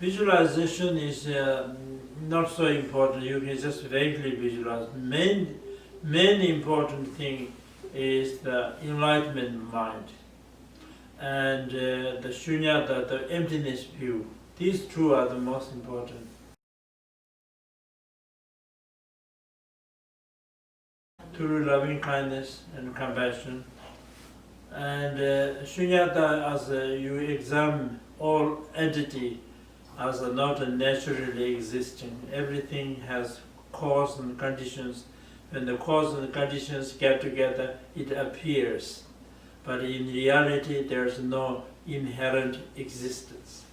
Visualization is not so important. You can just vaguely visualize. Main important thing is the enlightenment mind and the shunyata, the emptiness view. These two are the most important. True loving kindness and compassion. And shunyata, as you examine all entity as not naturally existing. Everything has cause and conditions. When the cause and conditions get together, it appears. But in reality, there is no inherent existence.